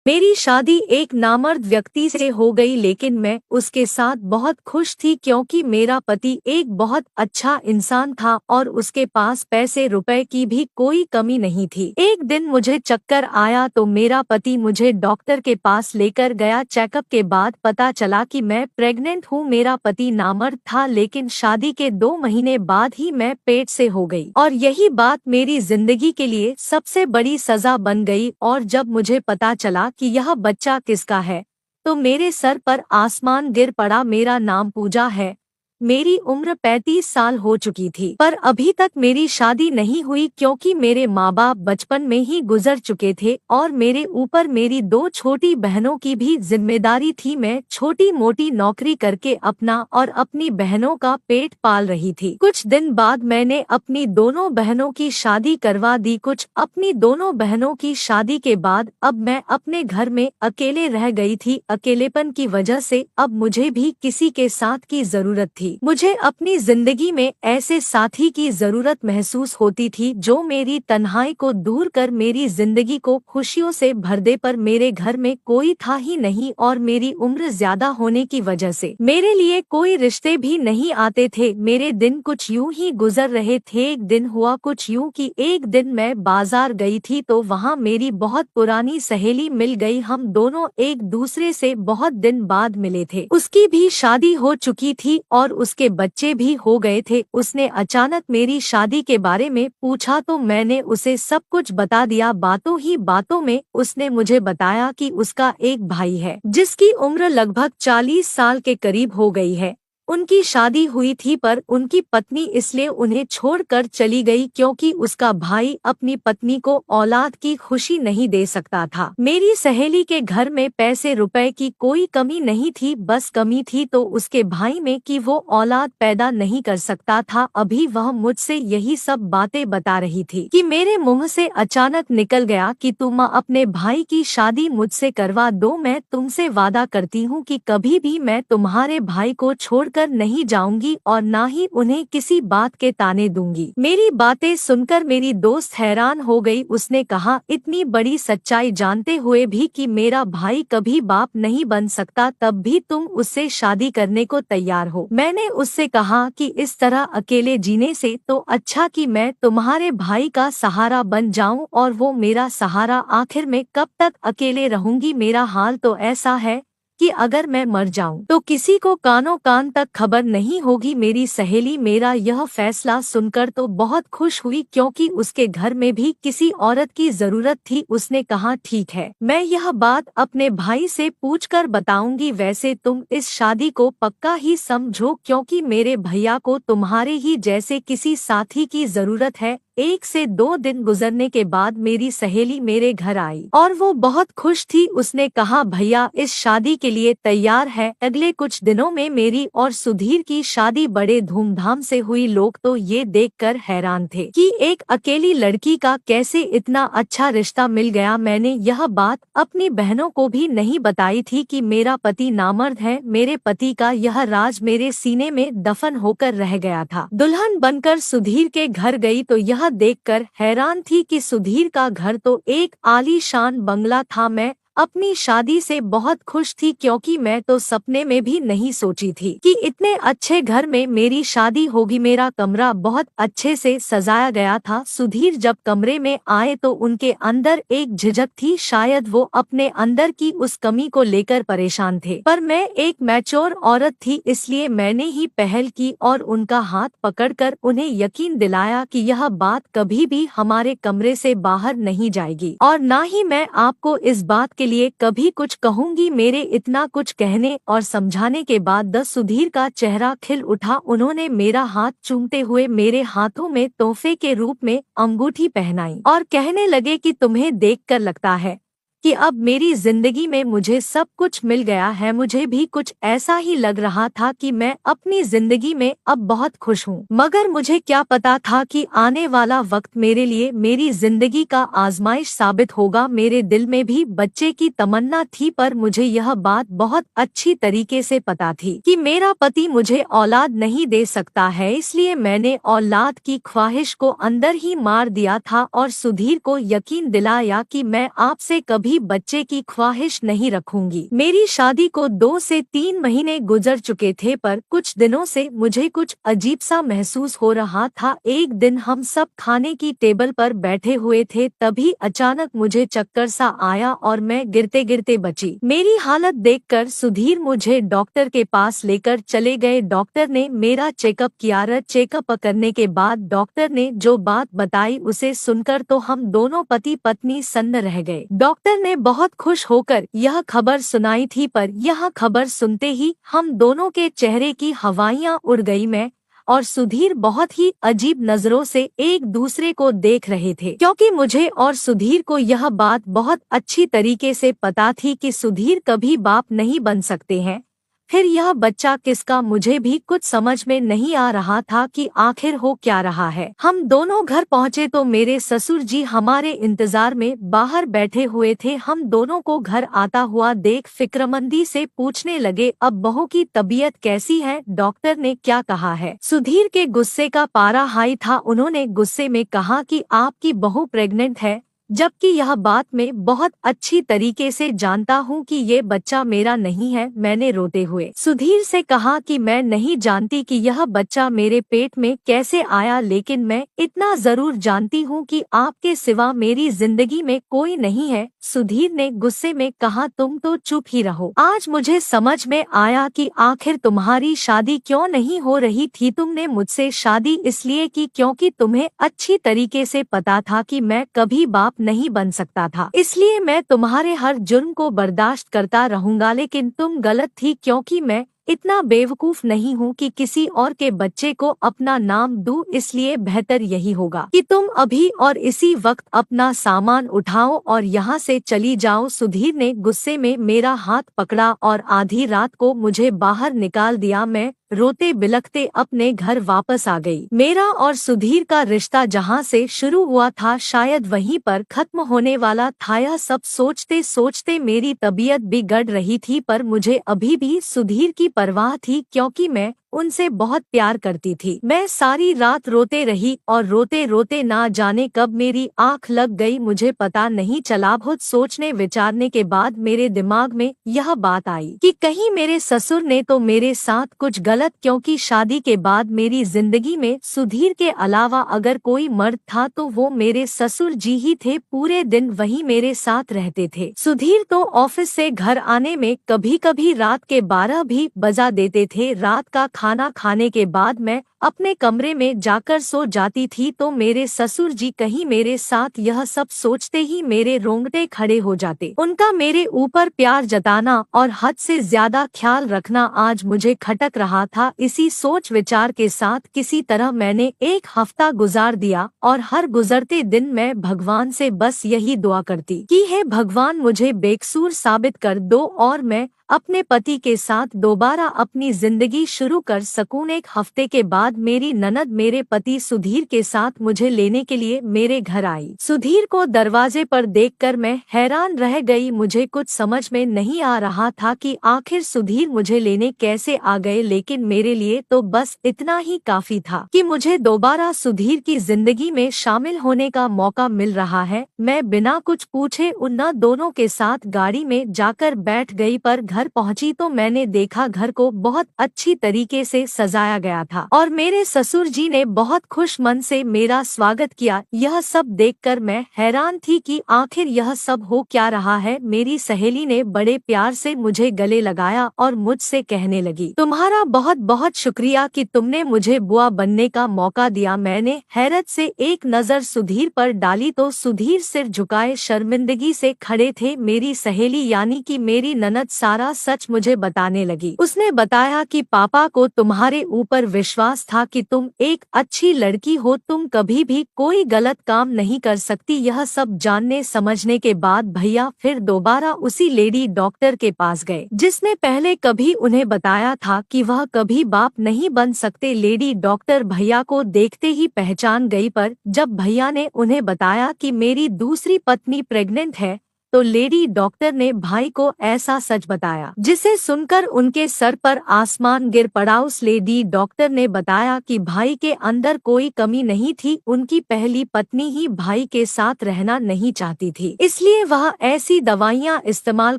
मेरी शादी एक नामर्द व्यक्ति से हो गई, लेकिन मैं उसके साथ बहुत खुश थी क्योंकि मेरा पति एक बहुत अच्छा इंसान था और उसके पास पैसे रुपए की भी कोई कमी नहीं थी। एक दिन मुझे चक्कर आया तो मेरा पति मुझे डॉक्टर के पास लेकर गया। चेकअप के बाद पता चला कि मैं प्रेग्नेंट हूँ। मेरा पति नामर्द था, लेकिन शादी के 2 महीने बाद ही मैं पेट से हो गई और यही बात मेरी जिंदगी के लिए सबसे बड़ी सजा बन गई। और जब मुझे पता चला कि यह बच्चा किसका है तो मेरे सर पर आसमान गिर पड़ा। मेरा नाम पूजा है। मेरी उम्र 35 साल हो चुकी थी, पर अभी तक मेरी शादी नहीं हुई क्योंकि मेरे माँ बाप बचपन में ही गुजर चुके थे और मेरे ऊपर मेरी 2 छोटी बहनों की भी जिम्मेदारी थी। मैं छोटी मोटी नौकरी करके अपना और अपनी बहनों का पेट पाल रही थी। कुछ दिन बाद मैंने अपनी दोनों बहनों की शादी करवा दी। अपनी दोनों बहनों की शादी के बाद अब मैं अपने घर में अकेले रह गई थी। अकेलेपन की वजह से अब मुझे भी किसी के साथ की जरूरत थी। मुझे अपनी जिंदगी में ऐसे साथी की जरूरत महसूस होती थी जो मेरी तन्हाई को दूर कर मेरी जिंदगी को खुशियों से भर दे। पर मेरे घर में कोई था ही नहीं और मेरी उम्र ज्यादा होने की वजह से मेरे लिए कोई रिश्ते भी नहीं आते थे। मेरे दिन कुछ यूं ही गुजर रहे थे। एक दिन हुआ कुछ यूं कि एक दिन मैं बाजार गई थी तो वहाँ मेरी बहुत पुरानी सहेली मिल गई। हम दोनों एक दूसरे से बहुत दिन बाद मिले थे। उसकी भी शादी हो चुकी थी और उसके बच्चे भी हो गए थे। उसने अचानक मेरी शादी के बारे में पूछा तो मैंने उसे सब कुछ बता दिया। बातों ही बातों में उसने मुझे बताया कि उसका एक भाई है जिसकी उम्र लगभग 40 साल के करीब हो गई है। उनकी शादी हुई थी पर उनकी पत्नी इसलिए उन्हें छोड़कर चली गई क्योंकि उसका भाई अपनी पत्नी को औलाद की खुशी नहीं दे सकता था। मेरी सहेली के घर में पैसे रुपए की कोई कमी नहीं थी, बस कमी थी तो उसके भाई में कि वो औलाद पैदा नहीं कर सकता था। अभी वह मुझसे यही सब बातें बता रही थी कि मेरे मुंह से अचानक निकल गया कि तुम अपने भाई की शादी मुझसे करवा दो। मैं तुमसे वादा करती हूँ कि कभी भी मैं तुम्हारे भाई को छोड़ कर नहीं जाऊंगी और ना ही उन्हें किसी बात के ताने दूंगी। मेरी बातें सुनकर मेरी दोस्त हैरान हो गई। उसने कहा, इतनी बड़ी सच्चाई जानते हुए भी कि मेरा भाई कभी बाप नहीं बन सकता, तब भी तुम उससे शादी करने को तैयार हो। मैंने उससे कहा कि इस तरह अकेले जीने से तो अच्छा कि मैं तुम्हारे भाई का सहारा बन जाऊं और वो मेरा सहारा। आखिर में कब तक अकेले रहूंगी। मेरा हाल तो ऐसा है कि अगर मैं मर जाऊं तो किसी को कानों कान तक खबर नहीं होगी। मेरी सहेली मेरा यह फैसला सुनकर तो बहुत खुश हुई क्योंकि उसके घर में भी किसी औरत की जरूरत थी। उसने कहा, ठीक है, मैं यह बात अपने भाई से पूछकर बताऊंगी। वैसे तुम इस शादी को पक्का ही समझो क्योंकि मेरे भैया को तुम्हारे ही जैसे किसी साथी की जरूरत है। 1 से 2 दिन गुजरने के बाद मेरी सहेली मेरे घर आई और वो बहुत खुश थी। उसने कहा, भैया इस शादी के लिए तैयार है। अगले कुछ दिनों में मेरी और सुधीर की शादी बड़े धूमधाम से हुई। लोग तो ये देखकर हैरान थे कि एक अकेली लड़की का कैसे इतना अच्छा रिश्ता मिल गया। मैंने यह बात अपनी बहनों को भी नहीं बताई थी कि मेरा पति नामर्द है। मेरे पति का यह राज मेरे सीने में दफन होकर रह गया था। दुल्हन बनकर सुधीर के घर गई तो यह देखकर हैरान थी कि सुधीर का घर तो एक आलीशान बंगला था। मैं अपनी शादी से बहुत खुश थी क्योंकि मैं तो सपने में भी नहीं सोची थी कि इतने अच्छे घर में मेरी शादी होगी। मेरा कमरा बहुत अच्छे से सजाया गया था। सुधीर जब कमरे में आए तो उनके अंदर एक झिझक थी, शायद वो अपने अंदर की उस कमी को लेकर परेशान थे। पर मैं एक मैच्योर औरत थी इसलिए मैंने ही पहल की और उनका हाथ पकड़कर उन्हें यकीन दिलाया कि यह बात कभी भी हमारे कमरे से बाहर नहीं जाएगी और ना ही मैं आपको इस बात के लिए कभी कुछ कहूंगी। मेरे इतना कुछ कहने और समझाने के बाद सुधीर का चेहरा खिल उठा। उन्होंने मेरा हाथ चूमते हुए मेरे हाथों में तोहफे के रूप में अंगूठी पहनाई और कहने लगे कि तुम्हें देखकर लगता है कि अब मेरी जिंदगी में मुझे सब कुछ मिल गया है। मुझे भी कुछ ऐसा ही लग रहा था कि मैं अपनी जिंदगी में अब बहुत खुश हूँ, मगर मुझे क्या पता था कि आने वाला वक्त मेरे लिए मेरी जिंदगी का आजमाइश साबित होगा। मेरे दिल में भी बच्चे की तमन्ना थी, पर मुझे यह बात बहुत अच्छी तरीके से पता थी कि मेरा पति मुझे औलाद नहीं दे सकता है, इसलिए मैंने औलाद की ख्वाहिश को अंदर ही मार दिया था और सुधीर को यकीन दिलाया कि मैं आपसे कभी कभी बच्चे की ख्वाहिश नहीं रखूंगी। मेरी शादी को 2 से 3 महीने गुजर चुके थे, पर कुछ दिनों से मुझे कुछ अजीब सा महसूस हो रहा था। एक दिन हम सब खाने की टेबल पर बैठे हुए थे, तभी अचानक मुझे चक्कर सा आया और मैं गिरते गिरते बची। मेरी हालत देखकर सुधीर मुझे डॉक्टर के पास लेकर चले गए। डॉक्टर ने मेरा चेकअप किया। चेकअप करने के बाद डॉक्टर ने जो बात बताई उसे सुनकर तो हम दोनों पति पत्नी सन्न रह गए। डॉक्टर ने बहुत खुश होकर यह खबर सुनाई थी, पर यह खबर सुनते ही हम दोनों के चेहरे की हवाइयां उड़ गई। मैं और सुधीर बहुत ही अजीब नजरों से एक दूसरे को देख रहे थे, क्योंकि मुझे और सुधीर को यह बात बहुत अच्छी तरीके से पता थी कि सुधीर कभी बाप नहीं बन सकते हैं। फिर यह बच्चा किसका, मुझे भी कुछ समझ में नहीं आ रहा था कि आखिर हो क्या रहा है। हम दोनों घर पहुँचे तो मेरे ससुर जी हमारे इंतजार में बाहर बैठे हुए थे। हम दोनों को घर आता हुआ देख फिक्रमंदी से पूछने लगे, अब बहू की तबीयत कैसी है, डॉक्टर ने क्या कहा है। सुधीर के गुस्से का पारा हाई था। उन्होंने गुस्से में कहा कि आपकी बहू प्रेग्नेंट है, जबकि यह बात मैं बहुत अच्छी तरीके से जानता हूँ कि ये बच्चा मेरा नहीं है। मैंने रोते हुए सुधीर से कहा कि मैं नहीं जानती कि यह बच्चा मेरे पेट में कैसे आया, लेकिन मैं इतना जरूर जानती हूँ कि आपके सिवा मेरी जिंदगी में कोई नहीं है। सुधीर ने गुस्से में कहा, तुम तो चुप ही रहो। आज मुझे समझ में आया कि आखिर तुम्हारी शादी क्यों नहीं हो रही थी। तुमने मुझसे शादी इसलिए की क्योंकि तुम्हें अच्छी तरीके से पता था कि मैं कभी बाप नहीं बन सकता था, इसलिए मैं तुम्हारे हर जुर्म को बर्दाश्त करता रहूंगा। लेकिन तुम गलत थी, क्योंकि मैं इतना बेवकूफ नहीं हूँ कि किसी और के बच्चे को अपना नाम दूं। इसलिए बेहतर यही होगा कि तुम अभी और इसी वक्त अपना सामान उठाओ और यहाँ से चली जाओ। सुधीर ने गुस्से में मेरा हाथ पकड़ा और आधी रात को मुझे बाहर निकाल दिया। मैं रोते बिलखते अपने घर वापस आ गई। मेरा और सुधीर का रिश्ता जहाँ से शुरू हुआ था शायद वहीं पर खत्म होने वाला था। यह सब सोचते सोचते मेरी तबीयत बिगड़ रही थी, पर मुझे अभी भी सुधीर की परवाह थी, क्योंकि मैं उनसे बहुत प्यार करती थी। मैं सारी रात रोते रही और रोते रोते ना जाने कब मेरी आंख लग गई, मुझे पता नहीं चला। बहुत सोचने विचारने के बाद मेरे दिमाग में यह बात आई कि कहीं मेरे ससुर ने तो मेरे साथ कुछ गलत, क्योंकि शादी के बाद मेरी जिंदगी में सुधीर के अलावा अगर कोई मर्द था तो वो मेरे ससुर जी ही थे। पूरे दिन वही मेरे साथ रहते थे। सुधीर तो ऑफिस से घर आने में कभी कभी रात के 12 भी बजा देते थे। रात का खाना खाने के बाद मैं अपने कमरे में जाकर सो जाती थी तो मेरे ससुर जी कहीं मेरे साथ यह सब सोचते ही मेरे रोंगटे खड़े हो जाते। उनका मेरे ऊपर प्यार जताना और हद से ज्यादा ख्याल रखना आज मुझे खटक रहा था। इसी सोच विचार के साथ किसी तरह मैंने एक हफ्ता गुजार दिया और हर गुजरते दिन मैं भगवान से बस यही दुआ करती कि हे भगवान, मुझे बेकसूर साबित कर दो और मैं अपने पति के साथ दोबारा अपनी जिंदगी शुरू कर सकूं। एक हफ्ते के बाद मेरी ननद मेरे पति सुधीर के साथ मुझे लेने के लिए मेरे घर आई। सुधीर को दरवाजे पर देखकर मैं हैरान रह गई। मुझे कुछ समझ में नहीं आ रहा था कि आखिर सुधीर मुझे लेने कैसे आ गए, लेकिन मेरे लिए तो बस इतना ही काफी था कि मुझे दोबारा सुधीर की जिंदगी में शामिल होने का मौका मिल रहा है। मैं बिना कुछ पूछे उन दोनों के साथ गाड़ी में जाकर बैठ गई, पर घर पहुंची तो मैंने देखा घर को बहुत अच्छी तरीके से सजाया गया था और मेरे ससुर जी ने बहुत खुश मन से मेरा स्वागत किया। यह सब देखकर मैं हैरान थी कि आखिर यह सब हो क्या रहा है। मेरी सहेली ने बड़े प्यार से मुझे गले लगाया और मुझसे कहने लगी, तुम्हारा बहुत बहुत शुक्रिया कि तुमने मुझे बुआ बनने का मौका दिया। मैंने हैरत से एक नजर सुधीर पर डाली तो सुधीर सिर झुकाए शर्मिंदगी से खड़े थे। मेरी सहेली यानी कि मेरी ननद सारा सच मुझे बताने लगी। उसने बताया कि पापा को तुम्हारे ऊपर विश्वास था कि तुम एक अच्छी लड़की हो, तुम कभी भी कोई गलत काम नहीं कर सकती। यह सब जानने समझने के बाद भैया फिर दोबारा उसी लेडी डॉक्टर के पास गए जिसने पहले कभी उन्हें बताया था कि वह कभी बाप नहीं बन सकते। लेडी डॉक्टर भैया को देखते ही पहचान गई, पर जब भैया ने उन्हें बताया कि मेरी दूसरी पत्नी प्रेग्नेंट है तो लेडी डॉक्टर ने भाई को ऐसा सच बताया, जिसे सुनकर उनके सर पर आसमान गिर पड़ा। उस लेडी डॉक्टर ने बताया कि भाई के अंदर कोई कमी नहीं थी, उनकी पहली पत्नी ही भाई के साथ रहना नहीं चाहती थी, इसलिए वह ऐसी दवाइयाँ इस्तेमाल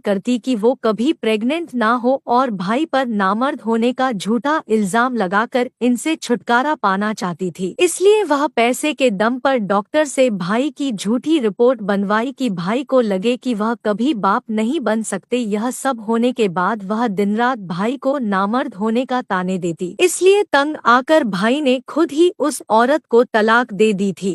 करती कि वो कभी प्रेग्नेंट ना हो और भाई पर नामर्द होने का झूठा इल्जाम लगाकर इनसे छुटकारा पाना चाहती थी। इसलिए वह पैसे के दम पर डॉक्टर से भाई की झूठी रिपोर्ट बनवाई कि भाई को लगे कि वह कभी बाप नहीं बन सकते। यह सब होने के बाद वह दिन रात भाई को नामर्द होने का ताने देती, इसलिए तंग आकर भाई ने खुद ही उस औरत को तलाक दे दी थी।